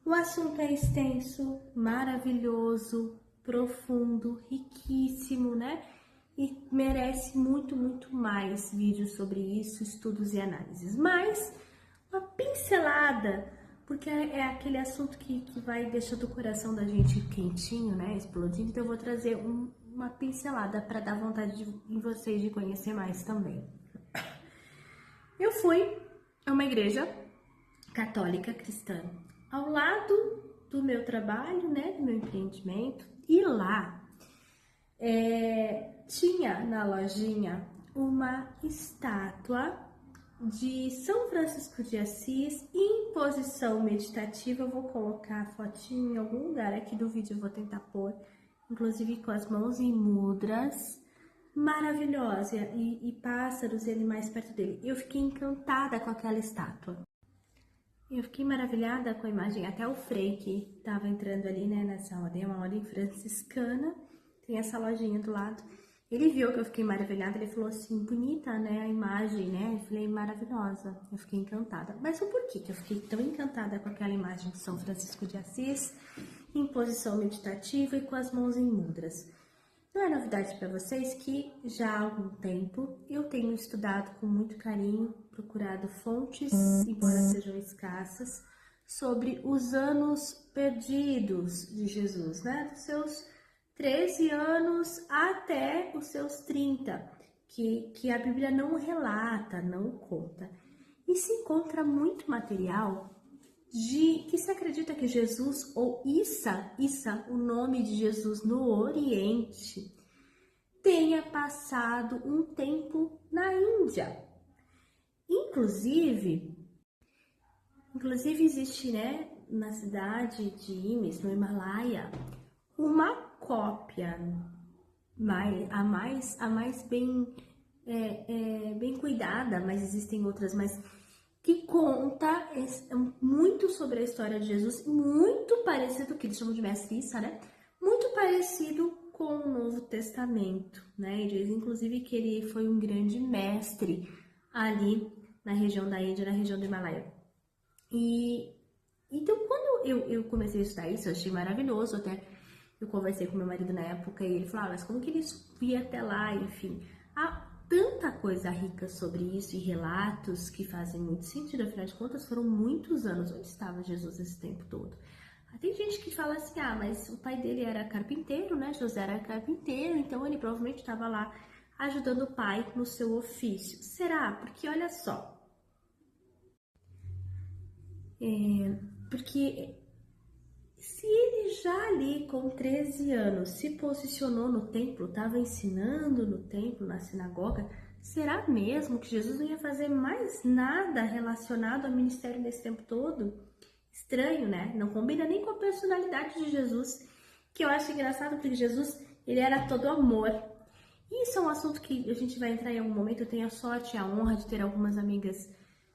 O assunto é extenso, maravilhoso, profundo, riquíssimo, né? E merece muito mais vídeos sobre isso, estudos e análises. Mas uma pincelada, porque é aquele assunto que vai deixando o coração da gente quentinho, né? Explodindo. Então eu vou trazer uma pincelada para dar vontade em vocês de conhecer mais também. Eu fui a uma igreja católica cristã ao lado do meu trabalho, né, do meu empreendimento, e lá tinha na lojinha uma estátua de São Francisco de Assis em posição meditativa. Eu vou colocar a fotinho em algum lugar aqui do vídeo, eu vou tentar pôr, inclusive com as mãos em mudras, maravilhosa, e pássaros e animais perto dele. Eu fiquei encantada com aquela estátua. Eu fiquei maravilhada com a imagem, até o Frei que estava entrando ali, né, nessa ordem, é uma ordem franciscana, tem essa lojinha do lado. Ele viu que eu fiquei maravilhada, ele falou assim, bonita, né, a imagem, né, eu falei, maravilhosa, eu fiquei encantada. Mas o porquê que eu fiquei tão encantada com aquela imagem de São Francisco de Assis, em posição meditativa e com as mãos em mudras? Não é novidade para vocês que já há algum tempo eu tenho estudado com muito carinho, procurado fontes, embora sejam escassas, sobre os anos perdidos de Jesus, né? Dos seus 13 anos até os seus 30, que a Bíblia não relata, não conta. E se encontra muito material de que se acredita que Jesus, ou Issa, o nome de Jesus no Oriente, tenha passado um tempo na Índia. Inclusive existe, né, na cidade de Imes, no Himalaia, uma cópia, a mais bem, bem cuidada, mas existem outras, mas que conta muito sobre a história de Jesus, muito parecido, que eles chamam de Mestre Issa, né? Muito parecido com o Novo Testamento, né? E diz, inclusive, que ele foi um grande mestre ali na região da Índia, na região do Himalaia. E então, quando eu comecei a estudar isso, eu achei maravilhoso. Até eu conversei com meu marido na época e ele falou, mas como que ele subia até lá, enfim. Tanta coisa rica sobre isso e relatos que fazem muito sentido, afinal de contas foram muitos anos. Onde estava Jesus esse tempo todo? Tem gente que fala assim, mas o pai dele era carpinteiro, né? José era carpinteiro, então ele provavelmente estava lá ajudando o pai no seu ofício. Será? Porque olha só, porque se ele já ali com 13 anos se posicionou no templo, estava ensinando no templo, na sinagoga, será mesmo que Jesus não ia fazer mais nada relacionado ao ministério nesse tempo todo? Estranho, né? Não combina nem com a personalidade de Jesus, que eu acho engraçado, porque Jesus, ele era todo amor. E isso é um assunto que a gente vai entrar em algum momento. Eu tenho a sorte e a honra de ter algumas amigas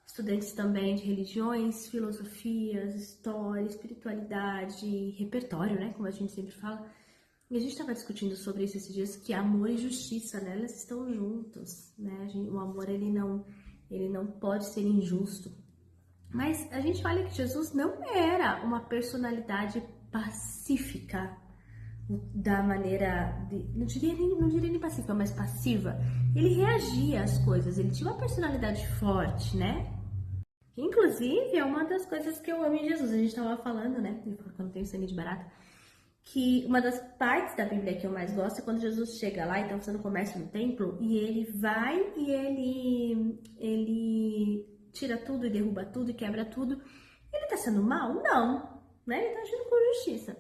estudantes também de religiões, filosofias, história, espiritualidade, repertório, né? Como a gente sempre fala. E a gente estava discutindo sobre isso esses dias, que amor e justiça, né? Elas estão juntos, né? O amor, ele não pode ser injusto. Mas a gente olha que Jesus não era uma personalidade pacífica, da maneira, não diria nem pacífica, mas passiva. Ele reagia às coisas, ele tinha uma personalidade forte, né? Inclusive, é uma das coisas que eu amo em Jesus. A gente estava falando, né? Quando tem sangue de barata, que uma das partes da Bíblia que eu mais gosto é quando Jesus chega lá e tá fazendo comércio no templo, e ele vai e ele tira tudo e derruba tudo e quebra tudo. Ele tá sendo mal? Não, né? Ele tá agindo com justiça.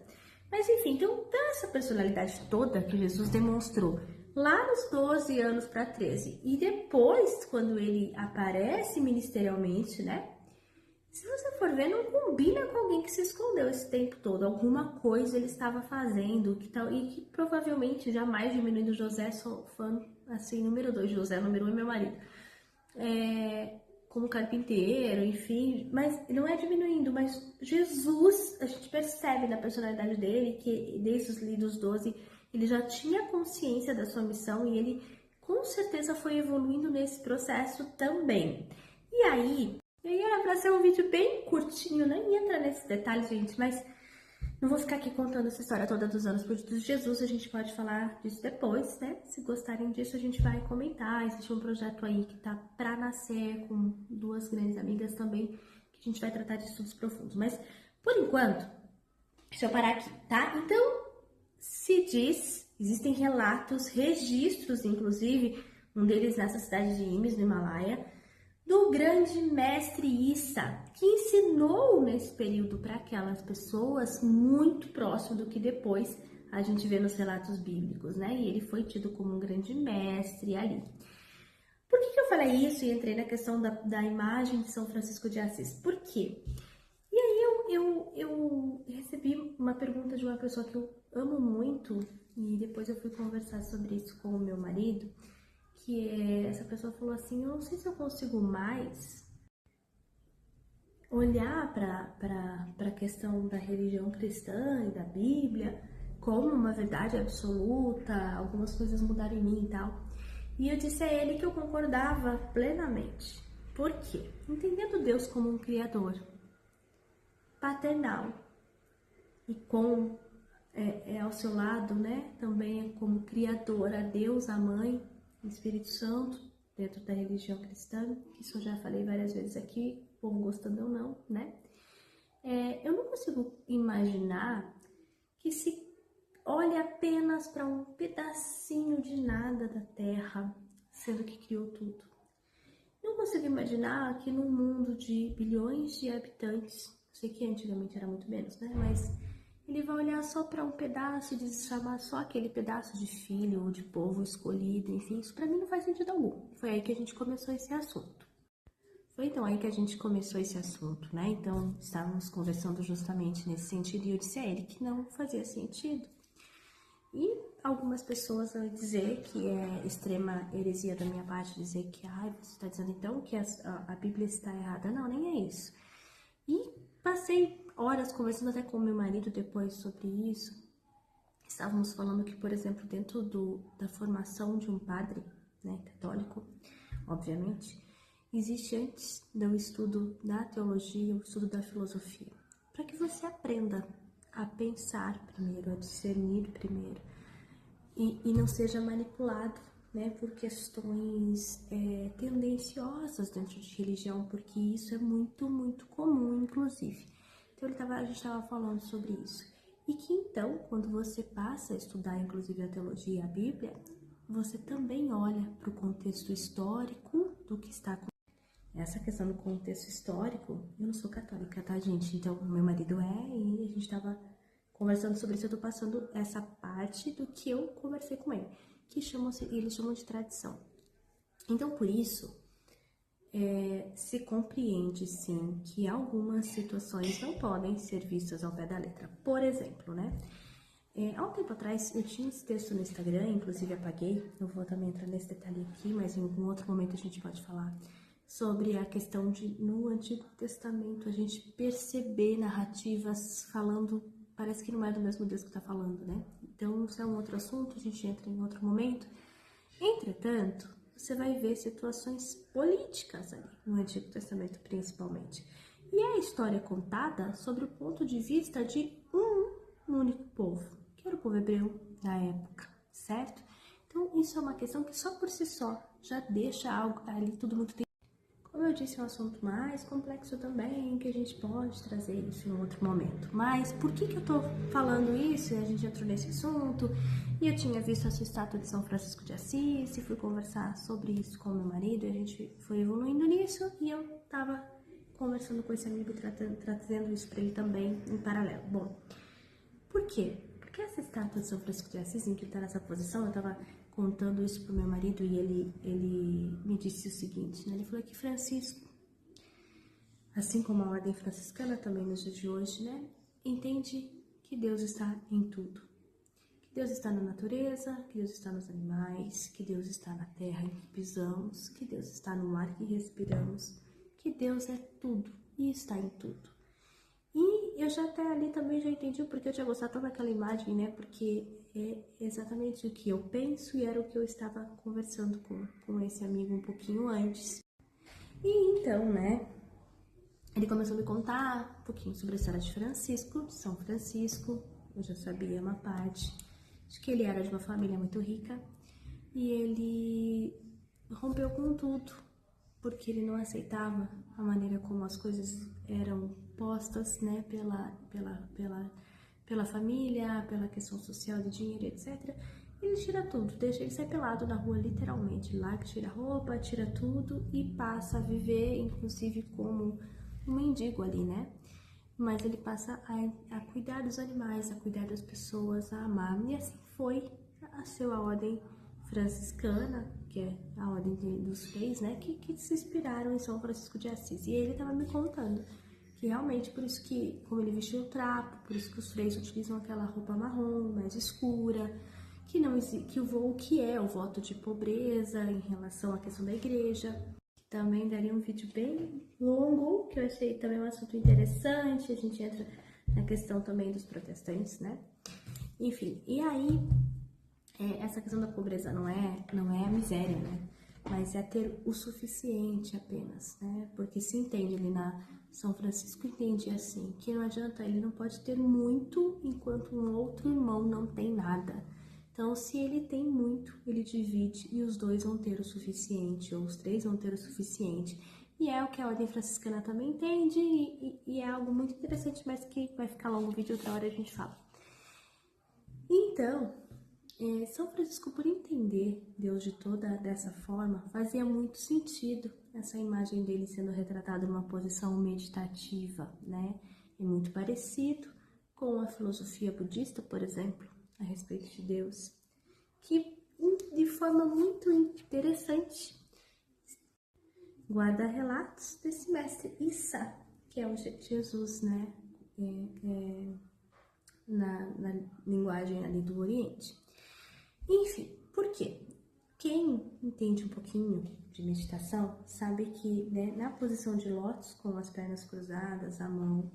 Mas enfim, então essa personalidade toda que Jesus demonstrou lá nos 12 anos para 13, e depois, quando ele aparece ministerialmente, né? Se você for ver, não combina com alguém que se escondeu esse tempo todo. Alguma coisa ele estava fazendo que tal, e que provavelmente jamais diminuindo José, sou fã, assim, número 2, José, número 1 é meu marido. Como carpinteiro, enfim, mas não é diminuindo, mas Jesus, a gente percebe na personalidade dele que desde os lidos 12, ele já tinha consciência da sua missão e ele com certeza foi evoluindo nesse processo também. E aí era para vai ser um vídeo bem curtinho, nem entra nesses detalhes, gente, mas não vou ficar aqui contando essa história toda dos anos perdidos de Jesus, a gente pode falar disso depois, né? Se gostarem disso, a gente vai comentar. Existe um projeto aí que tá pra nascer com duas grandes amigas também, que a gente vai tratar de estudos profundos. Mas, por enquanto, deixa eu parar aqui, tá? Então, se diz, existem relatos, registros, inclusive, um deles nessa cidade de Imes, no Himalaia, do grande mestre Issa, que ensinou nesse período para aquelas pessoas muito próximo do que depois a gente vê nos relatos bíblicos, né? E ele foi tido como um grande mestre ali. Por que eu falei isso e entrei na questão da imagem de São Francisco de Assis? Por quê? E aí eu recebi uma pergunta de uma pessoa que eu amo muito, e depois eu fui conversar sobre isso com o meu marido, essa pessoa falou assim, eu não sei se eu consigo mais olhar para a questão da religião cristã e da Bíblia como uma verdade absoluta, algumas coisas mudaram em mim e tal. E eu disse a ele que eu concordava plenamente. Por quê? Entendendo Deus como um criador paternal e com ao seu lado, né, também como criador, a Deus, a Mãe, o Espírito Santo, dentro da religião cristã, que isso eu já falei várias vezes aqui, o povo gostando ou não, né? Eu não consigo imaginar que se olhe apenas para um pedacinho de nada da Terra, sendo que criou tudo. Não consigo imaginar que num mundo de bilhões de habitantes, sei que antigamente era muito menos, né? Mas ele vai olhar só para um pedaço e chamar só aquele pedaço de filho ou de povo escolhido, enfim, isso para mim não faz sentido algum. Foi aí que a gente começou esse assunto. Foi então aí que a gente começou esse assunto, né? Então, estávamos conversando justamente nesse sentido e eu disse a ele que não fazia sentido. E algumas pessoas vão dizer que é extrema heresia da minha parte, dizer que, você está dizendo então que a Bíblia está errada. Não, nem é isso. E passei horas conversando até com meu marido depois sobre isso. Estávamos falando que, por exemplo, dentro da formação de um padre, né, católico, obviamente, existe antes do estudo da teologia, o estudo da filosofia, para que você aprenda a pensar primeiro, a discernir primeiro, e não seja manipulado, né, por questões tendenciosas dentro de religião, porque isso é muito, muito comum, inclusive. Então a gente estava falando sobre isso. E que então, quando você passa a estudar, inclusive, a teologia e a Bíblia, você também olha para o contexto histórico do que está acontecendo. Essa questão do contexto histórico, eu não sou católica, tá, gente? Então, meu marido e a gente estava conversando sobre isso, eu tô passando essa parte do que eu conversei com ele, que eles chamam de tradição. Então, por isso, se compreende, sim, que algumas situações não podem ser vistas ao pé da letra. Por exemplo, né? Há um tempo atrás, eu tinha esse texto no Instagram, inclusive apaguei, eu vou também entrar nesse detalhe aqui, mas em algum outro momento a gente pode falar sobre a questão de, no Antigo Testamento, a gente perceber narrativas falando, parece que não é do mesmo Deus que está falando, né? Então, isso é um outro assunto, a gente entra em outro momento. Entretanto, você vai ver situações políticas ali, no Antigo Testamento principalmente. E é a história contada sobre o ponto de vista de um único povo, que era o povo hebreu da época, certo? Então, isso é uma questão que só por si só já deixa algo ali tudo muito... Como eu disse, é um assunto mais complexo também, que a gente pode trazer isso em outro momento. Mas por que eu tô falando isso? A gente entrou nesse assunto, e eu tinha visto essa estátua de São Francisco de Assis, e fui conversar sobre isso com meu marido, e a gente foi evoluindo nisso, e eu tava conversando com esse amigo, trazendo isso para ele também em paralelo. Bom, por quê? Porque essa estátua de São Francisco de Assis, em que ele tá nessa posição, eu tava contando isso pro meu marido e ele me disse o seguinte, né? Ele falou que Francisco, assim como a ordem franciscana também nos dias de hoje, né? Entende que Deus está em tudo. Que Deus está na natureza, que Deus está nos animais, que Deus está na terra em que pisamos, que Deus está no ar que respiramos, que Deus é tudo e está em tudo. E eu já até ali também já entendi o porquê eu tinha gostado tanto daquela imagem, né? Porque é exatamente o que eu penso e era o que eu estava conversando com esse amigo um pouquinho antes. E então, né? Ele começou a me contar um pouquinho sobre a história de Francisco, de São Francisco. Eu já sabia uma parte de que ele era de uma família muito rica e ele rompeu com tudo porque ele não aceitava a maneira como as coisas eram postas, né, pela família, pela questão social de dinheiro, etc. Ele tira tudo, deixa ele sair pelado na rua, literalmente. Lá que tira a roupa, tira tudo e passa a viver, inclusive, como um mendigo ali, né? Mas ele passa a cuidar dos animais, a cuidar das pessoas, a amar. E assim foi a ordem franciscana, que é a ordem dos freis, né? Que se inspiraram em São Francisco de Assis. E ele estava me contando que realmente, por isso que, como ele vestiu o trapo, por isso que os freis utilizam aquela roupa marrom, mais escura, que não que o que é o voto de pobreza em relação à questão da igreja. Também daria um vídeo bem longo, que eu achei também um assunto interessante. A gente entra na questão também dos protestantes, né? Enfim, e aí, essa questão da pobreza não é a miséria, né? Mas é ter o suficiente apenas, né? Porque se entende ali na São Francisco, entende assim, que não adianta, ele não pode ter muito enquanto um outro irmão não tem nada. Então, se ele tem muito, ele divide e os dois vão ter o suficiente, ou os três vão ter o suficiente. E é o que a ordem franciscana também entende, e é algo muito interessante, mas que vai ficar longo o vídeo, outra hora a gente fala. Então, São Francisco, por entender Deus de toda dessa forma, fazia muito sentido essa imagem dele sendo retratado numa posição meditativa, né? É muito parecido com a filosofia budista, por exemplo, a respeito de Deus, que de forma muito interessante guarda relatos desse mestre Issa, que é o Jesus, né? Na linguagem ali do Oriente. Enfim, por quê? Quem entende um pouquinho de meditação sabe que, né, na posição de lótus, com as pernas cruzadas, a mão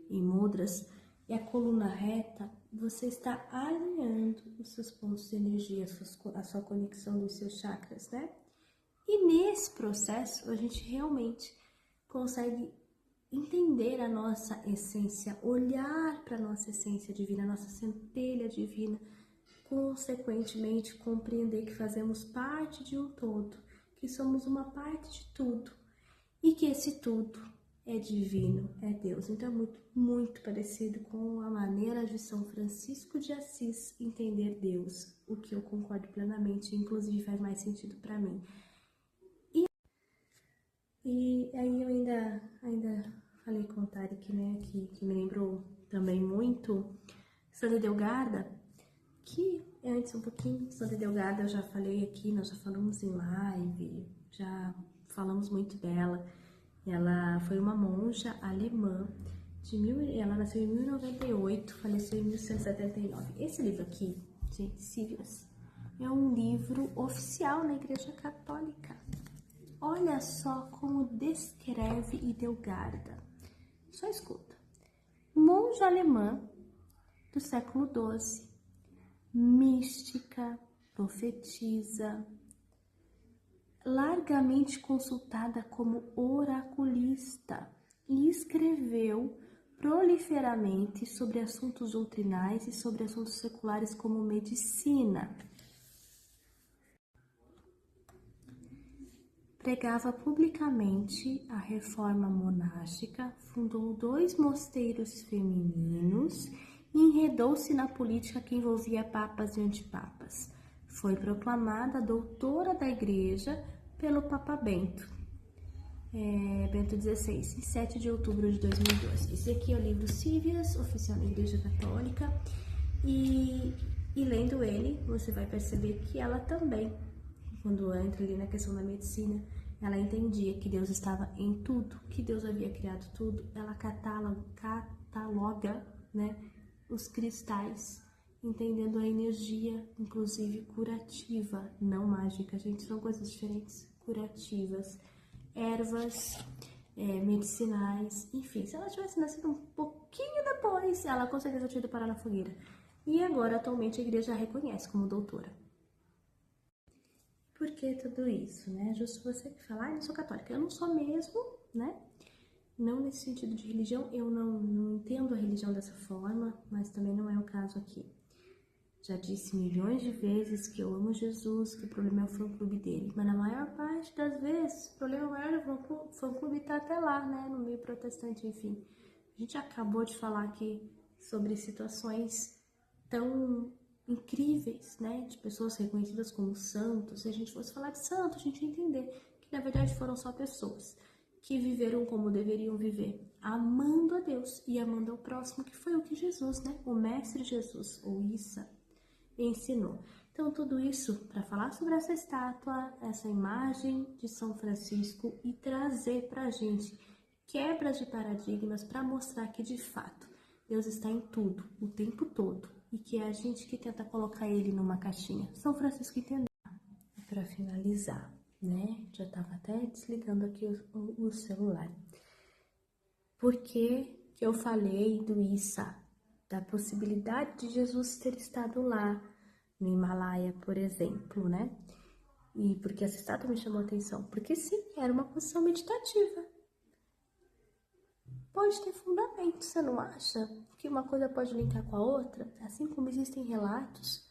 em mudras e a coluna reta, você está alinhando os seus pontos de energia, a sua conexão dos seus chakras, né? E nesse processo, a gente realmente consegue entender a nossa essência, olhar para a nossa essência divina, a nossa centelha divina, consequentemente compreender que fazemos parte de um todo, que somos uma parte de tudo e que esse tudo é divino, é Deus. Então é muito, muito parecido com a maneira de São Francisco de Assis entender Deus, o que eu concordo plenamente, inclusive faz mais sentido para mim. E aí eu ainda falei com o Tarek, né, que me lembrou também muito Santa Delgarda, que antes um pouquinho, Santa Delgarda eu já falei aqui, nós já falamos em live, já falamos muito dela. Ela foi uma monja alemã, ela nasceu em 1098, faleceu em 1179. Esse livro aqui, gente, Sírias, é um livro oficial na Igreja Católica. Olha só como descreve Hildegarda. Só escuta. Monja alemã do século XII, mística, profetisa, largamente consultada como oraculista e escreveu proliferamente sobre assuntos doutrinais e sobre assuntos seculares como medicina. Pregava publicamente a reforma monástica, fundou 2 mosteiros femininos e enredou-se na política que envolvia papas e antipapas. Foi proclamada doutora da Igreja pelo Papa Bento XVI, em 7 de outubro de 2002. Esse aqui é o livro Sívias, oficial da Igreja Católica, e lendo ele, você vai perceber que ela também, quando entra ali na questão da medicina, ela entendia que Deus estava em tudo, que Deus havia criado tudo. Ela cataloga, né, os cristais, entendendo a energia, inclusive curativa, não mágica, gente, são coisas diferentes, curativas, ervas, medicinais, enfim. Se ela tivesse nascido um pouquinho depois, ela com certeza tinha ido parar na fogueira. E agora, atualmente, a igreja a reconhece como doutora. Por que tudo isso, né? Justo você que fala, eu não sou católica. Eu não sou mesmo, né? Não nesse sentido de religião, eu não entendo a religião dessa forma, mas também não é o caso aqui. Já disse milhões de vezes que eu amo Jesus, que o problema é o fã-clube dele. Mas na maior parte das vezes, o problema maior do fã-clube tá até lá, né? No meio protestante, enfim. A gente acabou de falar aqui sobre situações tão incríveis, né? De pessoas reconhecidas como santos. Se a gente fosse falar de santos, a gente ia entender que na verdade foram só pessoas que viveram como deveriam viver, amando a Deus e amando ao próximo, que foi o que Jesus, né? O Mestre Jesus, ou Issa, ensinou. Então, tudo isso para falar sobre essa estátua, essa imagem de São Francisco e trazer para a gente quebras de paradigmas para mostrar que, de fato, Deus está em tudo, o tempo todo, e que é a gente que tenta colocar ele numa caixinha. São Francisco entendeu. Para finalizar, né? Já estava até desligando aqui o celular. Por que eu falei do Issa? Da possibilidade de Jesus ter estado lá, no Himalaia, por exemplo, né? E por que essa estátua me chamou a atenção? Porque sim, era uma posição meditativa. Pode ter fundamento, você não acha? Que uma coisa pode linkar com a outra? Assim como existem relatos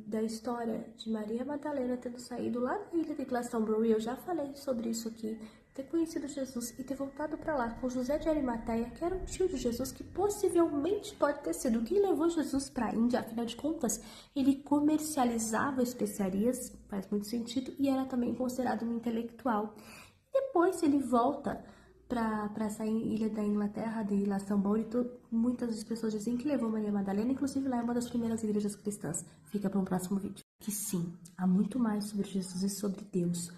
da história de Maria Madalena tendo saído lá da ilha de Glastonbury, eu já falei sobre isso aqui, ter conhecido Jesus e ter voltado para lá com José de Arimateia, que era um tio de Jesus, que possivelmente pode ter sido quem levou Jesus para a Índia. Afinal de contas, ele comercializava especiarias, faz muito sentido, e era também considerado um intelectual. Depois ele volta para essa ilha da Inglaterra, de Glastonbury, muitas pessoas dizem que levou Maria Madalena, inclusive lá é uma das primeiras igrejas cristãs. Fica para um próximo vídeo. Que sim, há muito mais sobre Jesus e sobre Deus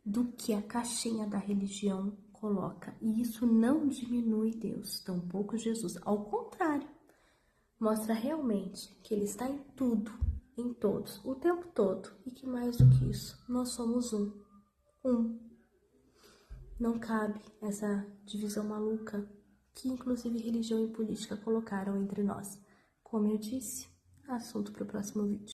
do que a caixinha da religião coloca. E isso não diminui Deus, tampouco Jesus. Ao contrário, mostra realmente que Ele está em tudo, em todos, o tempo todo. E que mais do que isso, nós somos um. Não cabe essa divisão maluca que inclusive religião e política colocaram entre nós. Como eu disse, assunto para o próximo vídeo.